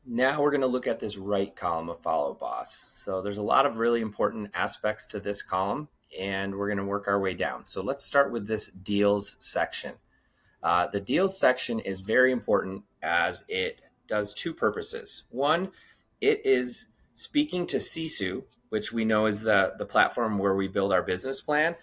Now we're going to look at this right column of Follow Boss. So there's a lot of really important aspects to this column, and we're going to work our way down. So let's start with this deals section. The deals section is very important as it does two purposes. One, it is speaking to Sisu, which we know is the platform where we build our business plan.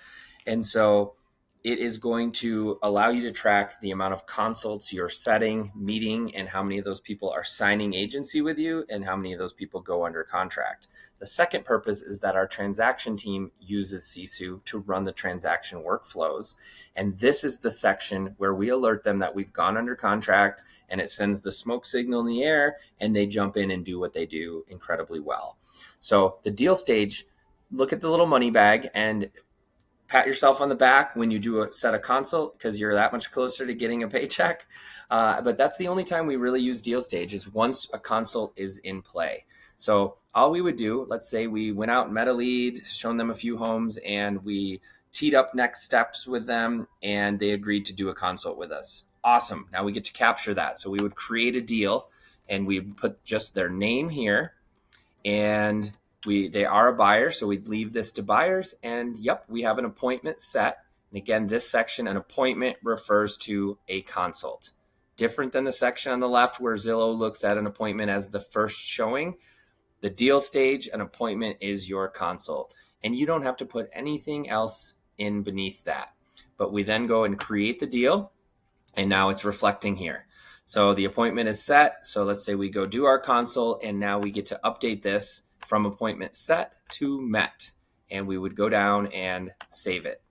And so it is going to allow you to track the amount of consults you're setting, meeting, and how many of those people are signing agency with you and how many of those people go under contract. The second purpose is that our transaction team uses Sisu to run the transaction workflows. And this is the section where we alert them that we've gone under contract, and it sends the smoke signal in the air and they jump in and do what they do incredibly well. So the deal stage, look at the little money bag and pat yourself on the back when you do a set a consult because you're that much closer to getting a paycheck. But that's the only time we really use deal stage is once a consult is in play. So all we would do, let's say we went out and met a lead, shown them a few homes, and we teed up next steps with them, and they agreed to do a consult with us. Awesome. Now we get to capture that. So we would create a deal, and we put just their name here, and they are a buyer, so we'd leave this to buyers. And yep, we have an appointment set. And again, this section, an appointment refers to a consult. Different than the section on the left where Zillow looks at an appointment as the first showing. The deal stage, an appointment is your consult. And you don't have to put anything else in beneath that. But we then go and create the deal, and now it's reflecting here. So the appointment is set. So let's say we go do our consult, and now we get to update this from appointment set to met. And we would go down and save it.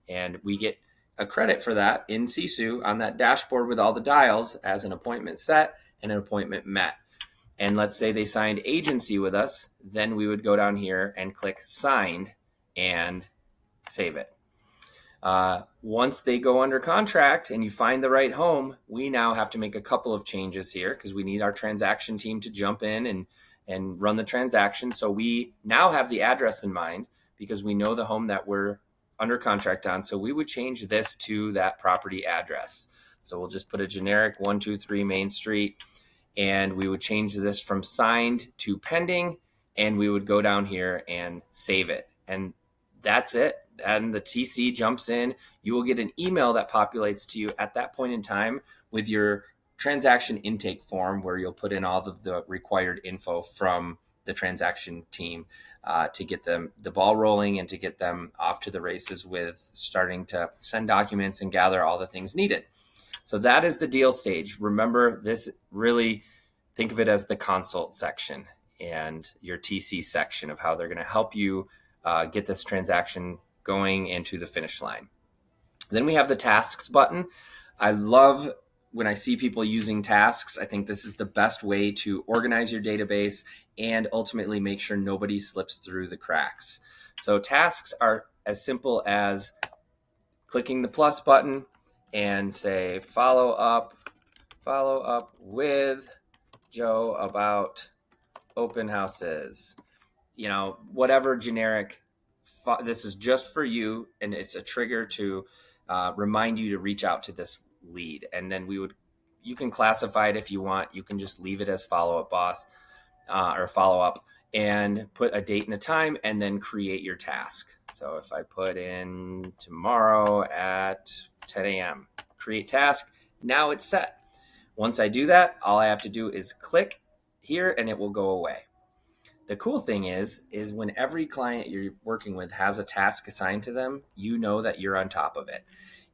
And we get a credit for that in Sisu on that dashboard with all the dials as an appointment set and an appointment met. And let's say they signed agency with us, then we would go down here and click signed and save it. Once they go under contract and you find the right home, we now have to make a couple of changes here because we need our transaction team to jump in and run the transaction. So we now have the address in mind because we know the home that we're under contract on. So we would change this to that property address. So we'll just put a generic 123 Main Street, and we would change this from signed to pending, and we would go down here and save it. And that's it. And the TC jumps in. You will get an email that populates to you at that point in time with your transaction intake form where you'll put in all of the required info from the transaction team to get them the ball rolling and to get them off to the races with starting to send documents and gather all the things needed. So that is the deal stage. Remember, this really think of it as the consult section and your TC section of how they're going to help you get this transaction going into the finish line. Then we have the tasks button. I love when I see people using tasks. I think this is the best way to organize your database and ultimately make sure nobody slips through the cracks. So tasks are as simple as clicking the plus button and say follow up with Joe about open houses. You know, whatever generic, this is just for you, and it's a trigger to remind you to reach out to this lead. And then you can classify it if you want. You can just leave it as follow-up boss or follow-up and put a date and a time and then create your task. So if I put in tomorrow at 10 a.m., create task, now it's set. Once I do that, all I have to do is click here and it will go away. The cool thing is when every client you're working with has a task assigned to them, you know that you're on top of it.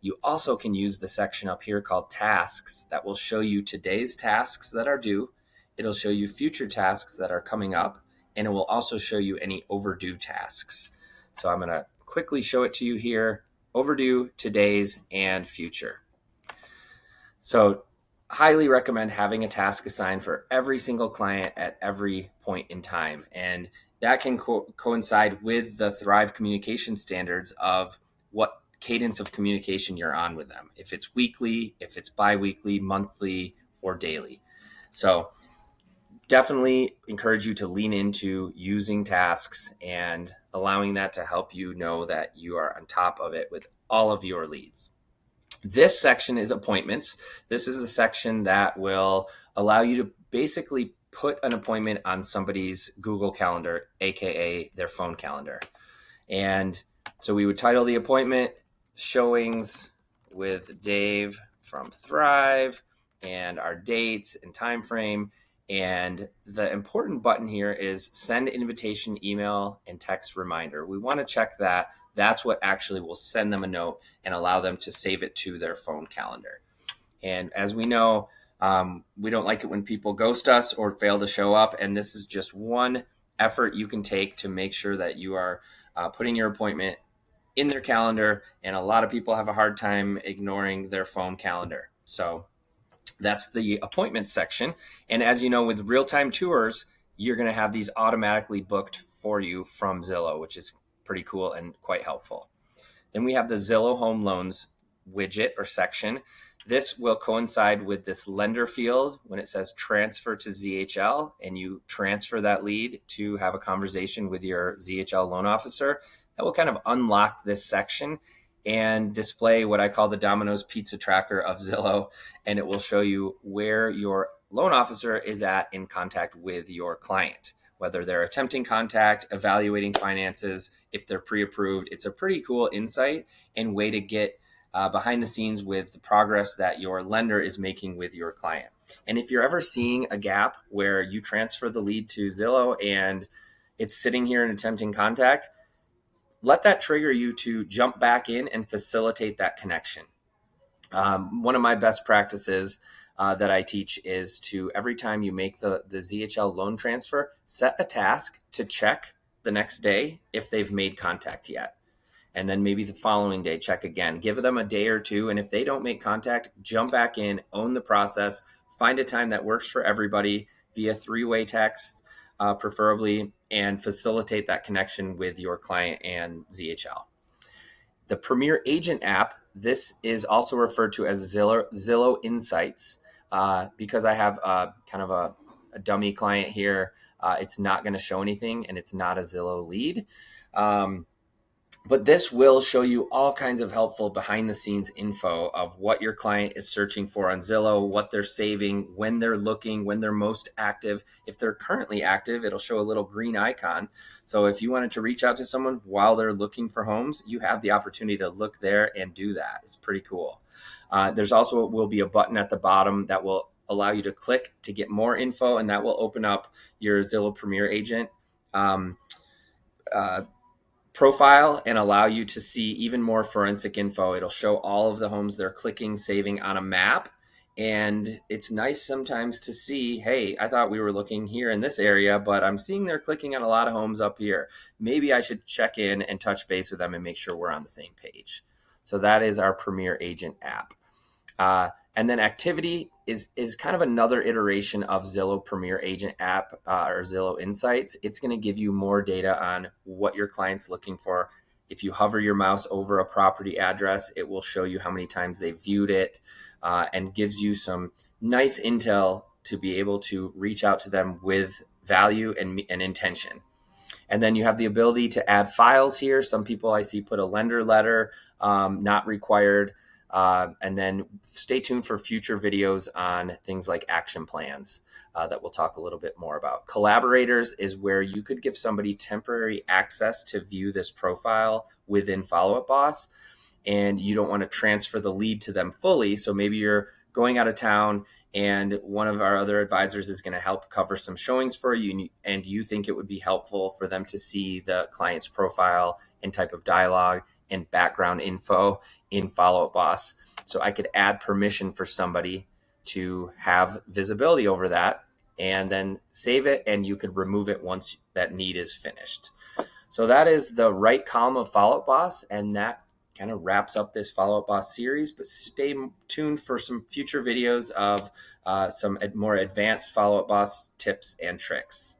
You also can use the section up here called tasks that will show you today's tasks that are due. It'll show you future tasks that are coming up, and it will also show you any overdue tasks. So I'm going to quickly show it to you here: overdue, today's, and future. So highly recommend having a task assigned for every single client at every point in time. And that can coincide with the Thrive communication standards of what cadence of communication you're on with them. If it's weekly, if it's bi-weekly, monthly, or daily. So definitely encourage you to lean into using tasks and allowing that to help you know that you are on top of it with all of your leads. This section is appointments. This is the section that will allow you to basically put an appointment on somebody's Google Calendar, AKA their phone calendar. And so we would title the appointment Showings with Dave from Thrive and our dates and time frame. And the important button here is send invitation email and text reminder. We want to check that. That's what actually will send them a note and allow them to save it to their phone calendar. And as we know, we don't like it when people ghost us or fail to show up. And this is just one effort you can take to make sure that you are putting your appointment in their calendar. And a lot of people have a hard time ignoring their phone calendar. So that's the appointment section. And as you know, with real-time tours, you're going to have these automatically booked for you from Zillow, which is pretty cool and quite helpful. Then we have the Zillow Home Loans widget or section. This will coincide with this lender field when it says transfer to ZHL, and you transfer that lead to have a conversation with your ZHL loan officer. That will kind of unlock this section and display what I call the Domino's Pizza Tracker of Zillow, and it will show you where your loan officer is at in contact with your client, whether they're attempting contact, evaluating finances, if they're pre-approved. It's a pretty cool insight and way to get behind the scenes with the progress that your lender is making with your client. And if you're ever seeing a gap where you transfer the lead to Zillow and it's sitting here in attempting contact, let that trigger you to jump back in and facilitate that connection. One of my best practices that I teach is to, every time you make the ZHL loan transfer, set a task to check the next day if they've made contact yet. And then maybe the following day, check again. Give them a day or two. And if they don't make contact, jump back in, own the process, find a time that works for everybody via three-way text, preferably, and facilitate that connection with your client and ZHL. The Premier Agent app, this is also referred to as Zillow Insights, because I have kind of a dummy client here. It's not going to show anything, and it's not a Zillow lead. But this will show you all kinds of helpful behind the scenes info of what your client is searching for on Zillow, what they're saving, when they're looking, when they're most active. If they're currently active, it'll show a little green icon. So if you wanted to reach out to someone while they're looking for homes, you have the opportunity to look there and do that. It's pretty cool. There's also will be a button at the bottom that will allow you to click to get more info, and that will open up your Zillow Premier Agent profile and allow you to see even more forensic info. It'll show all of the homes they're clicking, saving on a map. And it's nice sometimes to see, hey, I thought we were looking here in this area, but I'm seeing they're clicking on a lot of homes up here. Maybe I should check in and touch base with them and make sure we're on the same page. So that is our Premier Agent app. And then Activity is kind of another iteration of Zillow Premier Agent app or Zillow Insights. It's going to give you more data on what your client's looking for. If you hover your mouse over a property address, it will show you how many times they viewed it and gives you some nice intel to be able to reach out to them with value and intention. And then you have the ability to add files here. Some people I see put a lender letter, not required. And then stay tuned for future videos on things like action plans that we'll talk a little bit more about. Collaborators is where you could give somebody temporary access to view this profile within Follow Up Boss, and you don't want to transfer the lead to them fully. So maybe you're going out of town and one of our other advisors is going to help cover some showings for you, and you think it would be helpful for them to see the client's profile and type of dialogue and background info in Follow Up Boss. So I could add permission for somebody to have visibility over that and then save it, and you could remove it once that need is finished. So that is the right column of Follow Up Boss, and that kind of wraps up this Follow Up Boss series. But stay tuned for some future videos of some more advanced Follow Up Boss tips and tricks.